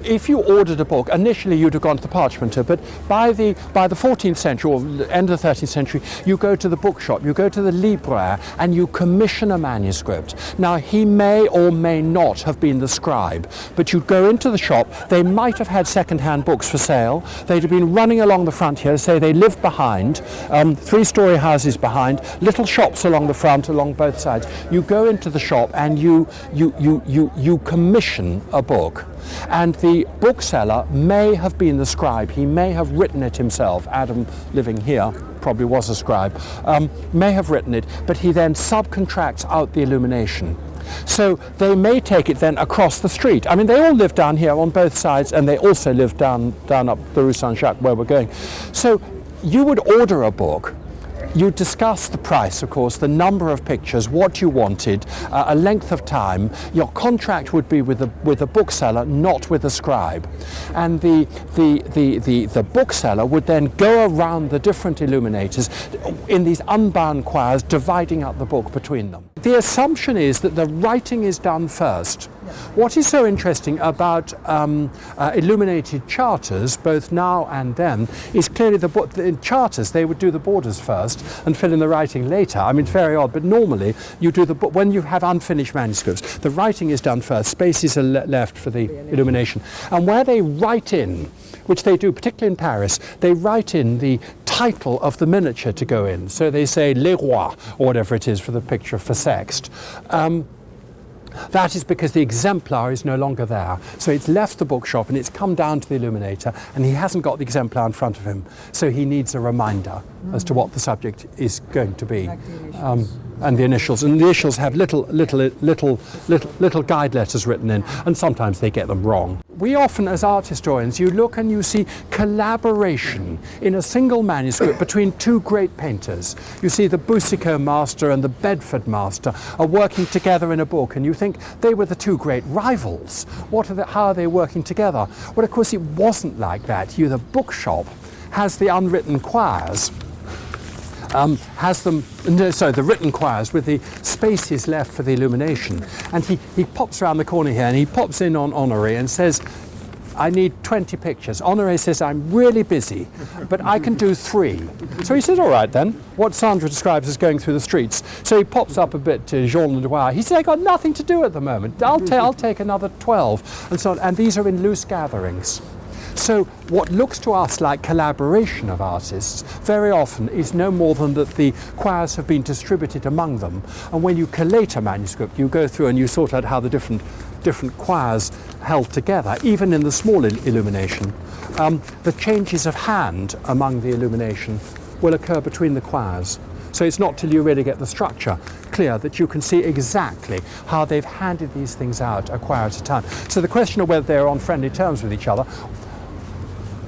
if you ordered a book, initially you'd have gone to the parchmenter, but by the 14th century or end of the 13th century, you go to the bookshop, you go to the libraire, and you commission a manuscript. Now, he may or may not have been the scribe, but you'd go into the shop. They might have had second-hand books for sale. They'd have been running along the front here. Say they lived behind, three-story houses behind, little shops along the front, along both sides. You go into the shop and you commission a book. And the bookseller may have been the scribe. He may have written it himself. Adam, living here, probably was a scribe, may have written it, but he then subcontracts out the illumination. So they may take it then across the street. I mean, they all live down here on both sides, and they also live down up the Rue Saint-Jacques where we're going. So you would order a book. You discuss the price, of course, the number of pictures, what you wanted, a length of time. Your contract would be with the bookseller, not with the scribe. And the bookseller would then go around the different illuminators in these unbound choirs, dividing up the book between them. The assumption is that the writing is done first. What is so interesting about illuminated charters, both now and then, is clearly in charters they would do the borders first and fill in the writing later. I mean, it's very odd, but normally you do the when you have unfinished manuscripts, the writing is done first. Spaces are left for the illumination, and where they write in, which they do particularly in Paris, they write in the title of the miniature to go in. So they say Les Rois, or whatever it is for the picture for Sext. That is because the exemplar is no longer there. So it's left the bookshop and it's come down to the illuminator, and he hasn't got the exemplar in front of him. So he needs a reminder as to what the subject is going to be. And the initials. And the initials have little guide letters written in, and sometimes they get them wrong. We often, as art historians, you look and you see collaboration in a single manuscript between two great painters. You see the Boucicaut master and the Bedford master are working together in a book, and you think they were the two great rivals. How are they working together? Well, of course, it wasn't like that. The bookshop has the unwritten choirs. The written choirs with the spaces left for the illumination. And he pops around the corner here and he pops in on Honoré and says, I need 20 pictures. Honoré says, I'm really busy, but I can do 3. So he says, all right then, what Sandra describes as going through the streets. So he pops up a bit to Jean Ledoir. He says, I got nothing to do at the moment. I'll take another 12, and so on. And these are in loose gatherings. So what looks to us like collaboration of artists very often is no more than that the choirs have been distributed among them. And when you collate a manuscript, you go through and you sort out how the different choirs held together, even in the small illumination. The changes of hand among the illumination will occur between the choirs. So it's not till you really get the structure clear that you can see exactly how they've handed these things out a choir at a time. So the question of whether they're on friendly terms with each other,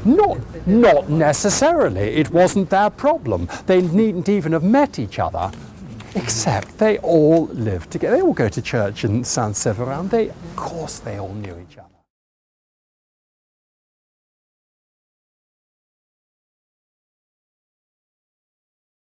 not necessarily. It wasn't their problem. They needn't even have met each other, except they all lived together. They all go to church in Saint-Séverin. Of course they all knew each other.